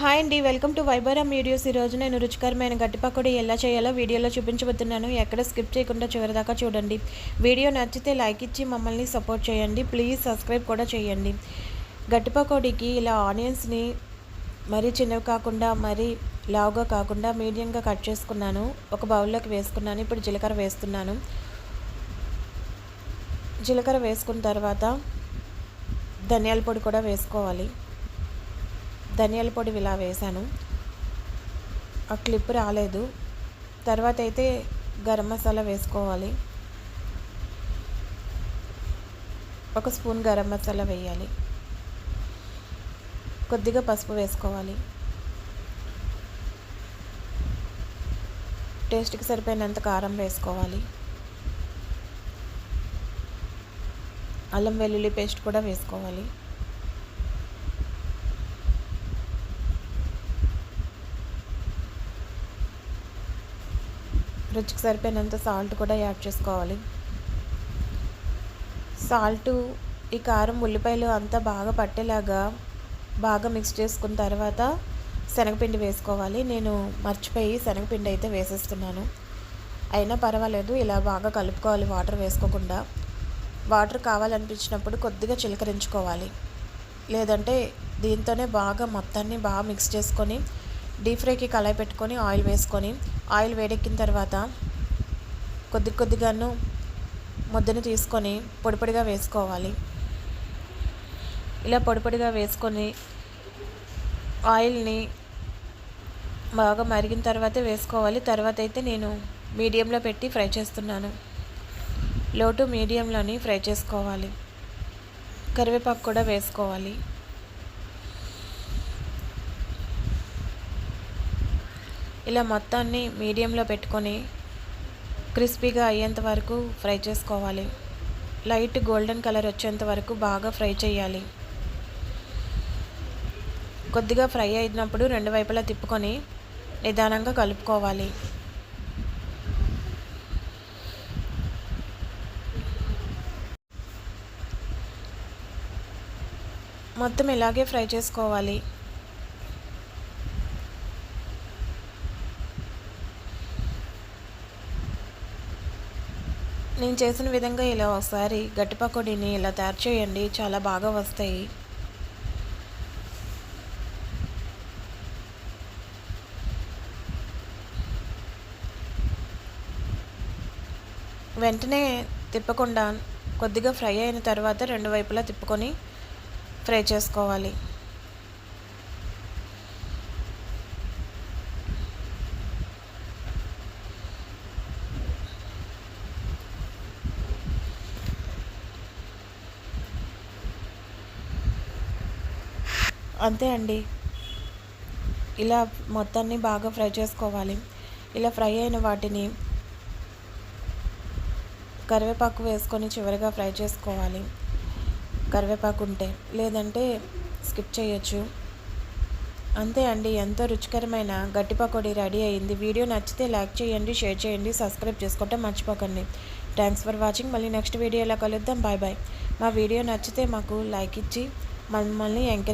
Hi అండి, welcome to వైబరం videos. ఈరోజు నేను రుచికరమైన గట్టి పకోడీ ఎలా చేయాలో వీడియోలో చూపించబోతున్నాను. ఎక్కడ స్కిప్ చేయకుండా చివరిదాకా చూడండి. వీడియో నచ్చితే లైక్ ఇచ్చి మమ్మల్ని సపోర్ట్ చేయండి. ప్లీజ్ సబ్స్క్రైబ్ కూడా చేయండి. గట్టి పకోడీకి ఇలా ఆనియన్స్ని మరీ చిన్నవి కాకుండా మరీ లావుగా కాకుండా మీడియంగా కట్ చేసుకున్నాను. ఒక బౌల్లోకి వేసుకున్నాను. ఇప్పుడు జీలకర్ర వేస్తున్నాను. జీలకర్ర వేసుకున్న తర్వాత ధనియాల పొడి కూడా వేసుకోవాలి. ధనియాల పొడి ఇలా వేసాను. ఆ క్లిప్ రాలేదు. తర్వాత అయితే గరం మసాలా వేసుకోవాలి. ఒక స్పూన్ గరం మసాలా వేయాలి. కొద్దిగా పసుపు వేసుకోవాలి. టేస్ట్కి సరిపోయినంత కారం వేసుకోవాలి. అల్లం వెల్లుల్లి పేస్ట్ కూడా వేసుకోవాలి. రుచికి సరిపోయినంత సాల్ట్ కూడా యాడ్ చేసుకోవాలి. సాల్టు, ఈ కారం, ఉల్లిపాయలు అంతా బాగా పట్టేలాగా బాగా మిక్స్ చేసుకున్న తర్వాత శనగపిండి వేసుకోవాలి. నేను మర్చిపోయి శనగపిండి అయితే వేసేస్తున్నాను. అయినా పర్వాలేదు, ఇలా బాగా కలుపుకోవాలి వాటర్ వేసుకోకుండా. వాటర్ కావాలనిపించినప్పుడు కొద్దిగా చిలకరించుకోవాలి. లేదంటే దీంతోనే బాగా మొత్తాన్ని బాగా మిక్స్ చేసుకొని డీప్ ఫ్రైకి కళాయి పెట్టుకొని ఆయిల్ వేసుకొని ఆయిల్ వేడెక్కిన తర్వాత కొద్దిగాను ముద్దను తీసుకొని పొడిగా వేసుకోవాలి. ఇలా పొడిగా వేసుకొని ఆయిల్ని బాగా మరిగిన తర్వాతే వేసుకోవాలి. తర్వాత అయితే నేను మీడియంలో పెట్టి ఫ్రై చేస్తున్నాను. లో టు మీడియంలోని ఫ్రై చేసుకోవాలి. కరివేపాకు కూడా వేసుకోవాలి. ఇలా మొత్తాన్ని మీడియంలో పెట్టుకొని క్రిస్పీగా అయ్యేంత వరకు ఫ్రై చేసుకోవాలి. లైట్ గోల్డెన్ కలర్ వచ్చేంత వరకు బాగా ఫ్రై చేయాలి. కొద్దిగా ఫ్రై అయినప్పుడు రెండు వైపులా తిప్పుకొని నిదానంగా కలుపుకోవాలి. మొత్తం ఇలాగే ఫ్రై చేసుకోవాలి. నేను చేసిన విధంగా ఇలా ఒకసారి గట్టి పకోడీని ఇలా తయారు చేయండి, చాలా బాగా వస్తాయి. వెంటనే తిప్పకుండా కొద్దిగా ఫ్రై అయిన తర్వాత రెండు వైపులా తిప్పుకొని ఫ్రై చేసుకోవాలి. అంతే అండి, ఇలా మొత్తాన్ని బాగా ఫ్రై చేసుకోవాలి. ఇలా ఫ్రై అయిన వాటిని కరివేపాకు వేసుకొని చివరిగా ఫ్రై చేసుకోవాలి. కరివేపాకు ఉంటే, లేదంటే స్కిప్ చేయొచ్చు. అంతే అండి, ఎంతో రుచికరమైన గట్టి పకోడీ రెడీ అయింది. వీడియో నచ్చితే లైక్ చేయండి, షేర్ చేయండి, సబ్స్క్రైబ్ చేసుకోవటం మర్చిపోకండి. Thanks for watching. మళ్ళీ నెక్స్ట్ వీడియోలో కలుద్దాం. Bye bye. మా వీడియో నచ్చితే మాకు లైక్ ఇచ్చి మమ్మల్ని ఎంకరేజ్